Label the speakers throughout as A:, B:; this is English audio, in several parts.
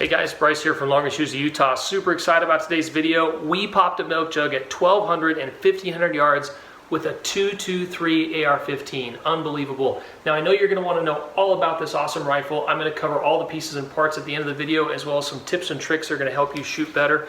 A: Hey guys, Bryce here from Long Range Shoes of Utah. Super excited about today's video. We popped a milk jug at 1,200 and 1,500 yards with a 223 AR-15. Unbelievable. Now I know you're going to want to know all about this awesome rifle. I'm going to cover all the pieces and parts at the end of the video, as well as some tips and tricks that are going to help you shoot better.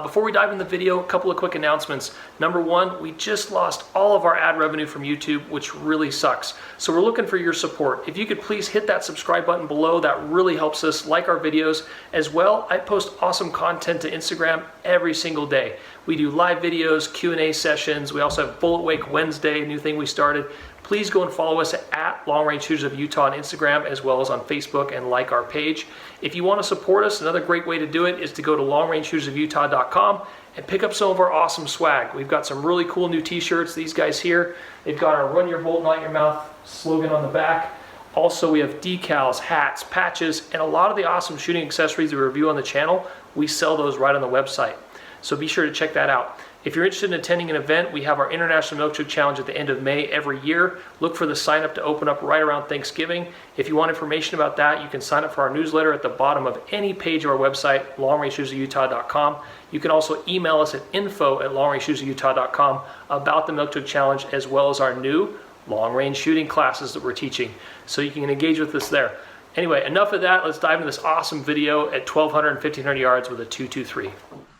A: Before we dive in the video, a couple of quick announcements. Number one, we just lost all of our ad revenue from YouTube, which really sucks. So we're looking for your support. If you could please hit that subscribe button below, that really helps us. Like our videos. As well, I post awesome content to Instagram every single day. We do live videos, Q&A sessions. We also have Bullet Wake Wednesday, a new thing we started. Please go and follow us at Long Range Shoes of Utah on Instagram, as well as on Facebook, and like our page. If you want to support us, another great way to do it is to go to longrangeshoesofutah.com and pick up some of our awesome swag. We've got some really cool new t-shirts. These guys here, they've got our Run Your Bolt Not Your Mouth slogan on the back. Also, we have decals, hats, patches, and a lot of the awesome shooting accessories we review on the channel. We sell those right on the website. So be sure to check that out. If you're interested in attending an event, we have our International Milk Jug Challenge at the end of May every year. Look for the sign up to open up right around Thanksgiving. If you want information about that, you can sign up for our newsletter at the bottom of any page of our website, longrangeshoesofutah.com. You can also email us at info@longrangeshoesofutah.com about the Milk Jug Challenge, as well as our new long-range shooting classes that we're teaching. So you can engage with us there. Anyway, enough of that. Let's dive into this awesome video at 1,200 and 1,500 yards with a 223.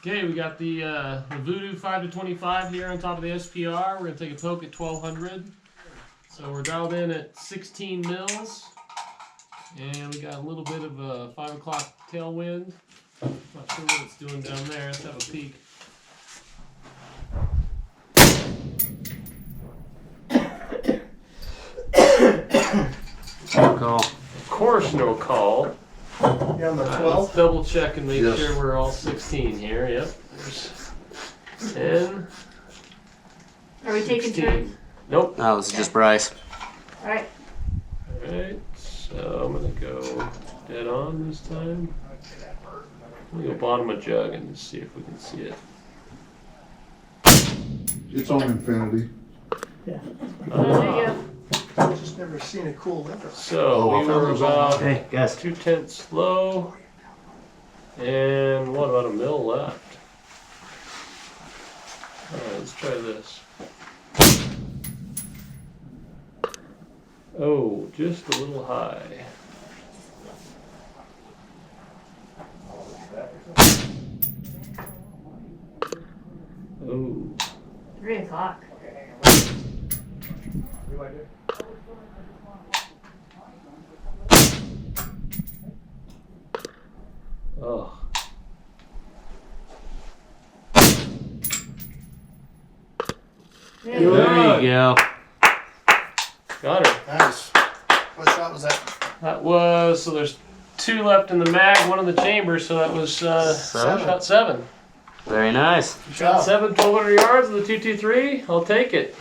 A: Okay, we got the Voodoo 5-25 here on top of the SPR. We're going to take a poke at 1,200. So we're dialed in at 16 mils. And we got a little bit of a 5 o'clock tailwind. Not sure what it's doing down there. Let's have a peek.
B: No call.
A: Of course, no call.
C: Yeah, on the 12.
A: Let's double check and make sure we're all 16 here. Yep. There's 10.
D: Are we taking
A: 16.
D: turns?
A: Nope.
B: No, this is just Bryce.
D: Alright.
A: Alright, so I'm going to go dead on this time. I'm going to go bottom of jug and see if we can see it.
C: It's on infinity.
D: There you go.
C: I've just never seen a cool liver.
A: So we were about
B: Hey, guys.
A: 2/10 low. And what about a mil left? Alright, let's try this. Oh, just a little high. Oh.
D: 3 o'clock.
A: Oh.
D: There
B: There you go.
A: Got her.
C: Nice. What shot was that?
A: That was, so there's 2 left in the mag, 1 in the chamber, so that was shot 7.
B: Very nice.
A: Shot 7, 1,200 yards with a 223. I'll take it.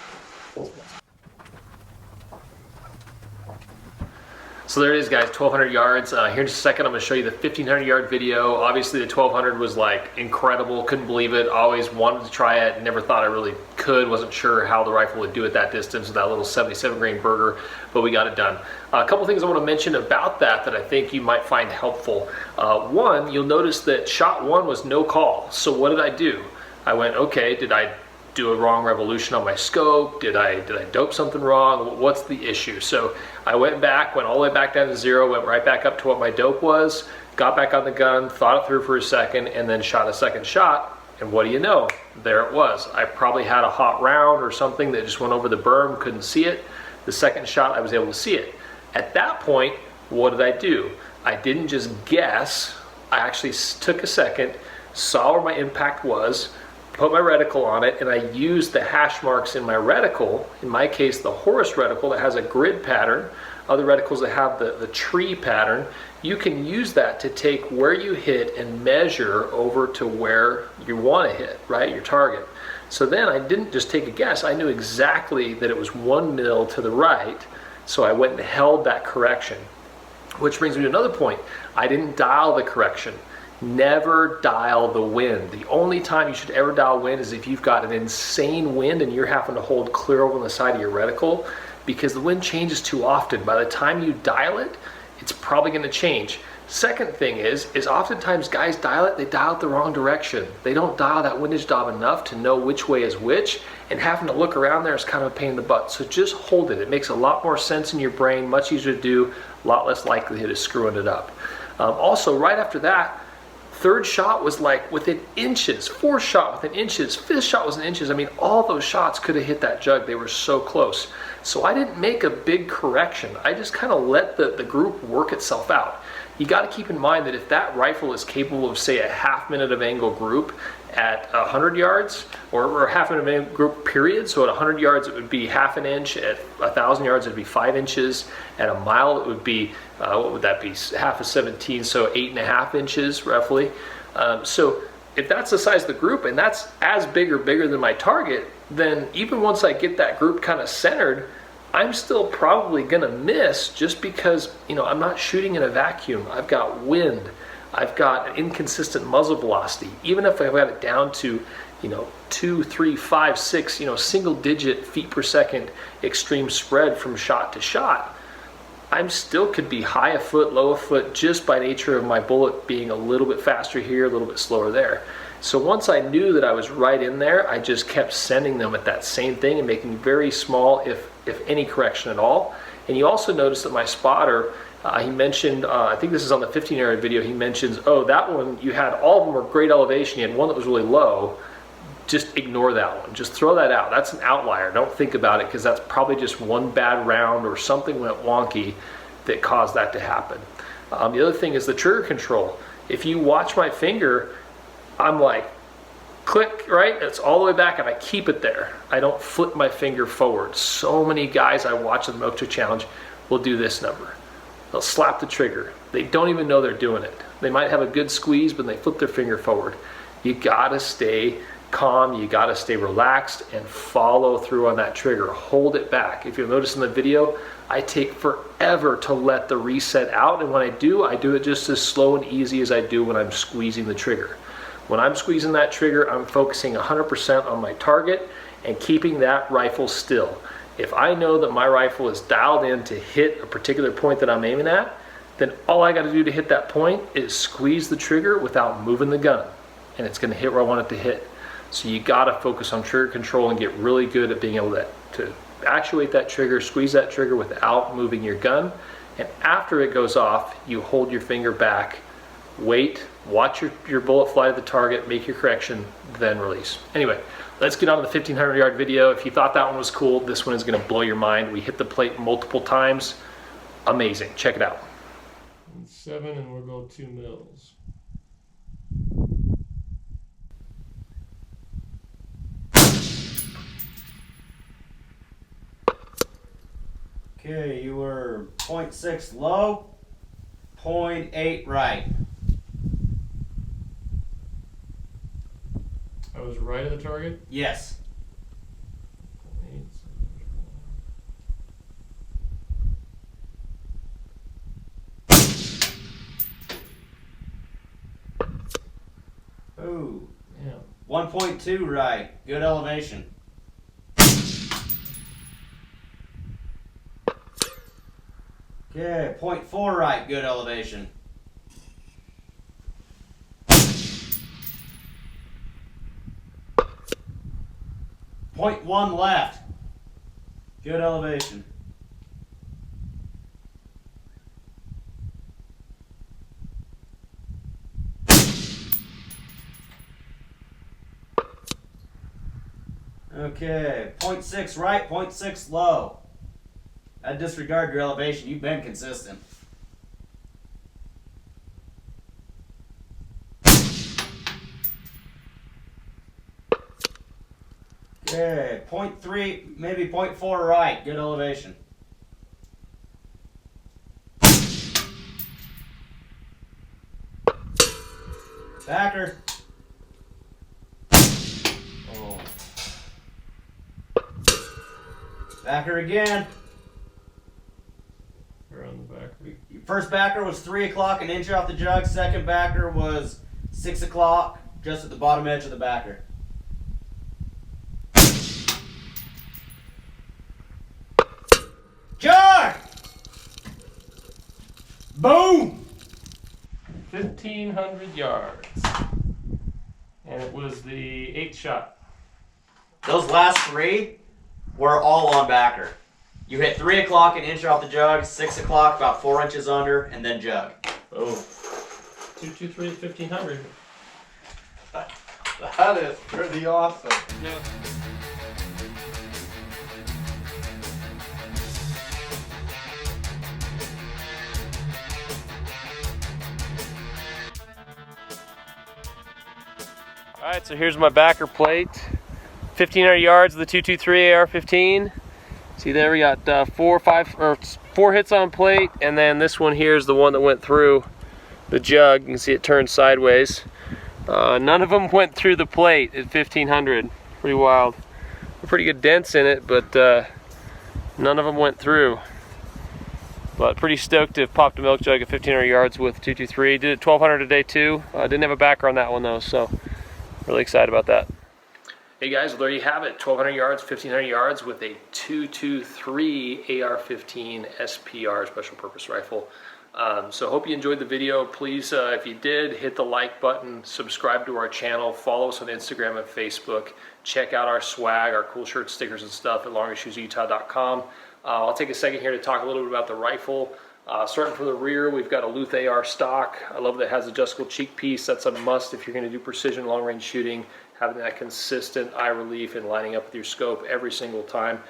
A: So there it is, guys, 1,200 yards. Here in just a second, I'm going to show you the 1,500 yard video. Obviously, the 1,200 was like incredible. Couldn't believe it. Always wanted to try it. Never thought I really could. Wasn't sure how the rifle would do at that distance with that little 77 grain Berger, but we got it done. A couple things I want to mention about that I think you might find helpful. One, you'll notice that shot 1 was no call. So what did I do? I went, okay, did I do a wrong revolution on my scope? Did I dope something wrong? What's the issue? So I went all the way back down to 0, went right back up to what my dope was, got back on the gun, thought it through for a second, and then shot a second shot. And what do you know? There it was. I probably had a hot round or something that just went over the berm, couldn't see it. The second shot, I was able to see it. At that point, what did I do? I didn't just guess. I actually took a second, saw where my impact was, put my reticle on it, and I used the hash marks in my reticle, in my case the Horus reticle that has a grid pattern, other reticles that have the tree pattern. You can use that to take where you hit and measure over to where you want to hit, right, your target. So then I didn't just take a guess, I knew exactly that it was 1 mil to the right, so I went and held that correction. Which brings me to another point, I didn't dial the correction. Never dial the wind. The only time you should ever dial wind is if you've got an insane wind and you're having to hold clear over on the side of your reticle, because the wind changes too often. By the time you dial it, it's probably going to change. Second thing is oftentimes guys dial it the wrong direction. They don't dial that windage knob enough to know which way is which, and having to look around there is kind of a pain in the butt. So just hold it. It makes a lot more sense in your brain, much easier to do, a lot less likelihood of screwing it up. Also, right after that, third shot was like within inches, fourth shot within inches, fifth shot was in inches. I mean, all those shots could have hit that jug. They were so close. So I didn't make a big correction. I just kind of let the group work itself out. You got to keep in mind that if that rifle is capable of, say, a half-minute of angle group at 100 yards, or a half-minute of angle group period, so at 100 yards it would be half an inch, at 1,000 yards it would be 5 inches, at a mile it would be, what would that be, half of 17, so 8.5 inches roughly. So if that's the size of the group, and that's as big or bigger than my target, then even once I get that group kind of centered, I'm still probably gonna miss, just because, you know, I'm not shooting in a vacuum. I've got wind, I've got an inconsistent muzzle velocity. Even if I've got it down to, you know, 2, 3, 5, 6, you know, single digit feet per second extreme spread from shot to shot, I'm still could be high a foot, low a foot, just by nature of my bullet being a little bit faster here, a little bit slower there. So once I knew that I was right in there, I just kept sending them at that same thing and making very small, if any, correction at all. And you also notice that my spotter, he mentioned, I think this is on the 15 area video, he mentions, oh, that one, you had, all of them were great elevation, you had one that was really low. Just ignore that one. Just throw that out. That's an outlier. Don't think about it, because that's probably just one bad round or something went wonky that caused that to happen. The other thing is the trigger control. If you watch my finger, I'm like, click, right? It's all the way back, and I keep it there. I don't flip my finger forward. So many guys I watch in the Milk Jug Challenge will do this number. They'll slap the trigger. They don't even know they're doing it. They might have a good squeeze, but they flip their finger forward. You gotta stay calm, you gotta stay relaxed and follow through on that trigger. Hold it back. If you'll notice in the video, I take forever to let the reset out, and when I do it just as slow and easy as I do when I'm squeezing the trigger. When I'm squeezing that trigger, I'm focusing 100% on my target and keeping that rifle still. If I know that my rifle is dialed in to hit a particular point that I'm aiming at, then all I gotta do to hit that point is squeeze the trigger without moving the gun, and it's gonna hit where I want it to hit. So you gotta focus on trigger control and get really good at being able to actuate that trigger, squeeze that trigger without moving your gun. And after it goes off, you hold your finger back, wait, watch your bullet fly to the target, make your correction, then release. Anyway, let's get on to the 1,500 yard video. If you thought that one was cool, this one is gonna blow your mind. We hit the plate multiple times. Amazing, check it out. 7, and we'll go 2 mils.
B: Okay, you were 0.6 low, 0.8 right.
A: I was right of the target?
B: Yes. Ooh.
A: Yeah.
B: 1.2 right. Good elevation. Okay, 0.4 right. Good elevation. .1 left. Good elevation. Okay, 0.6 right, 0.6 low. I disregard your elevation. You've been consistent. Okay, 0.3, maybe 0.4 right. Good elevation. Backer. Oh. Backer again.
A: Around the back.
B: Your first backer was 3 o'clock, an inch off the jug. Second backer was 6 o'clock, just at the bottom edge of the backer. Jug! Boom!
A: 1,500 yards. And it was the 8th shot.
B: Those last 3 were all on backer. You hit 3 o'clock an inch off the jug, 6 o'clock about 4 inches under, and then jug.
A: Oh. 223 at 1,500.
C: That is pretty awesome.
A: Yeah. Alright, so here's my backer plate. 1,500 yards of the 223 AR-15. See there, we got 4 hits on plate, and then this one here is the one that went through the jug. You can see it turned sideways. None of them went through the plate at 1,500. Pretty wild. Pretty good dents in it, but none of them went through. But pretty stoked to have popped a milk jug at 1,500 yards with 223. Did it 1,200 a day too. Didn't have a backer on that one though, so really excited about that. Hey guys, well, there you have it. 1,200 yards, 1,500 yards with a 223 AR-15 SPR Special Purpose Rifle. So hope you enjoyed the video. Please, if you did, hit the like button, subscribe to our channel, follow us on Instagram and Facebook, check out our swag, our cool shirts, stickers, and stuff at LRSUutah.com. I'll take a second here to talk a little bit about the rifle. Starting from the rear, we've got a Luth AR stock. I love that it has adjustable cheek piece. That's a must if you're going to do precision long-range shooting, having that consistent eye relief and lining up with your scope every single time.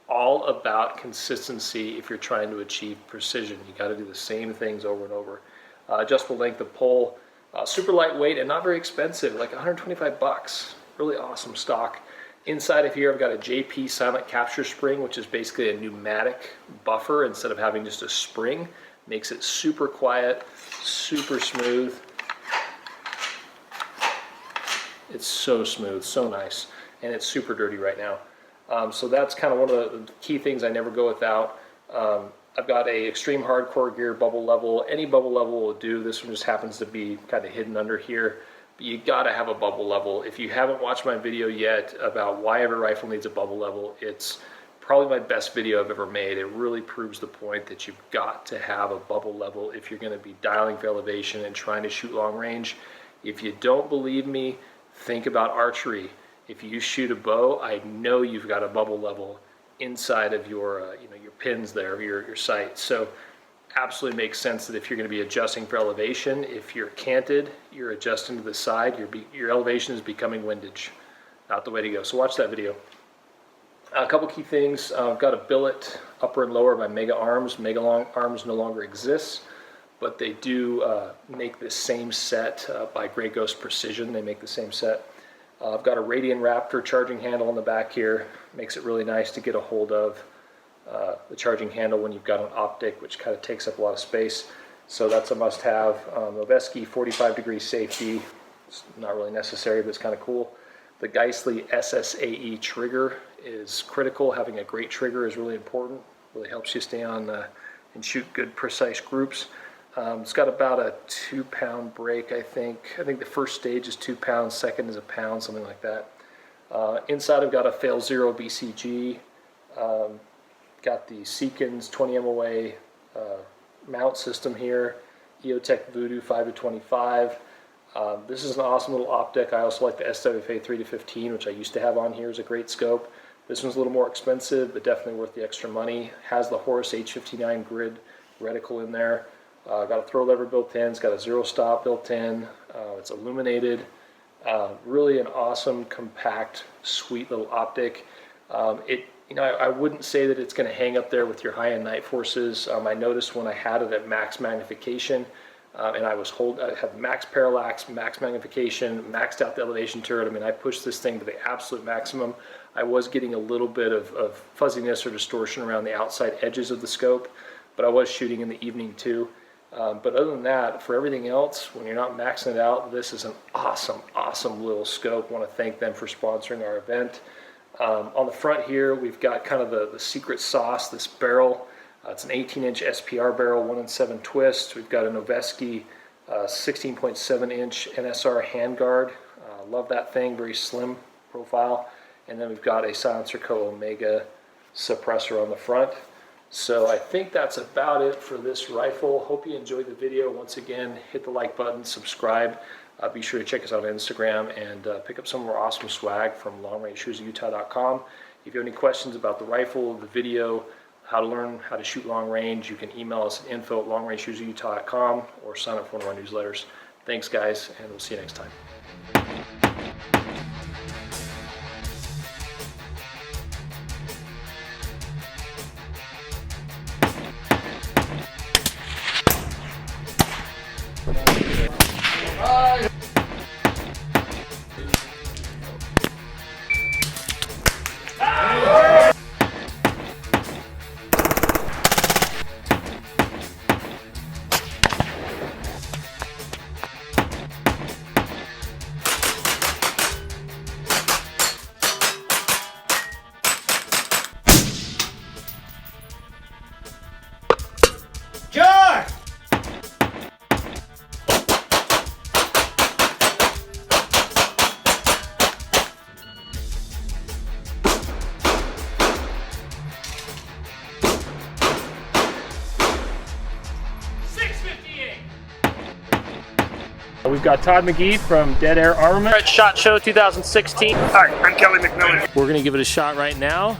A: All about consistency if you're trying to achieve precision. You got to do the same things over and over. Adjustable length of pull, super lightweight and not very expensive, like 125 bucks. Really awesome stock. Inside of here, I've got a JP silent capture spring, which is basically a pneumatic buffer instead of having just a spring. Makes it super quiet, super smooth. It's so smooth, so nice, and it's super dirty right now. So that's kind of one of the key things I never go without. I've got a extreme hardcore gear bubble level. Any bubble level will do. This one just happens to be kind of hidden under here. But you gotta have a bubble level. If you haven't watched my video yet about why every rifle needs a bubble level, it's probably my best video I've ever made. It really proves the point that you've got to have a bubble level if you're gonna be dialing for elevation and trying to shoot long range. If you don't believe me, think about archery. If you shoot a bow, I know you've got a bubble level inside of your, your pins there, your sight. So absolutely makes sense that if you're going to be adjusting for elevation, if you're canted, you're adjusting to the side, your elevation is becoming windage. Not the way to go. So watch that video. A couple key things. I've got a billet upper and lower by Mega Arms. Mega Arms no longer exists, but they do make the same set by Grey Ghost Precision. They make the same set. I've got a Radian Raptor charging handle on the back here. Makes it really nice to get a hold of the charging handle when you've got an optic, which kind of takes up a lot of space. So that's a must-have. Noveske 45-degree safety. It's not really necessary, but it's kind of cool. The Geissele SSA-E trigger is critical. Having a great trigger is really important. Really helps you stay on and shoot good, precise groups. It's got about a 2-pound break, I think. I think the first stage is 2 pounds, second is a pound, something like that. Inside I've got a Fail Zero BCG. Got the Seekins 20 MOA mount system here. EOTech Voodoo 5-25. This is an awesome little optic. I also like the SWFA 3-15, which I used to have on here as a great scope. This one's a little more expensive, but definitely worth the extra money. Has the Horus H59 grid reticle in there. Got a throw lever built in. It's got a zero stop built in. It's illuminated. Really an awesome, compact, sweet little optic. I wouldn't say that it's going to hang up there with your high-end Night Forces. I noticed when I had it at max magnification, and I had max parallax, max magnification, maxed out the elevation turret. I mean, I pushed this thing to the absolute maximum. I was getting a little bit of fuzziness or distortion around the outside edges of the scope, but I was shooting in the evening too. But other than that, for everything else, when you're not maxing it out, this is an awesome, awesome little scope. I want to thank them for sponsoring our event. On the front here, we've got kind of the secret sauce, this barrel. It's an 18-inch SPR barrel, 1-in-7 twist. We've got a Noveske 16.7-inch NSR handguard. Love that thing, very slim profile. And then we've got a Silencer Co. Omega suppressor on the front. So I think that's about it for this rifle. Hope you enjoyed the video. Once again, hit the like button, subscribe. Be sure to check us out on Instagram and pick up some of our awesome swag from LongRangeShootOfUtah.com. If you have any questions about the rifle, the video, how to learn how to shoot long range, you can email us at info@LongRangeShootOfUtah.com or sign up for one of our newsletters. Thanks guys, and we'll see you next time.
B: Jugs!
A: We've got Todd McGee from Dead Air Armament at SHOT Show 2016.
E: Hi, I'm Kelly McMillan.
A: We're gonna give it a shot right now.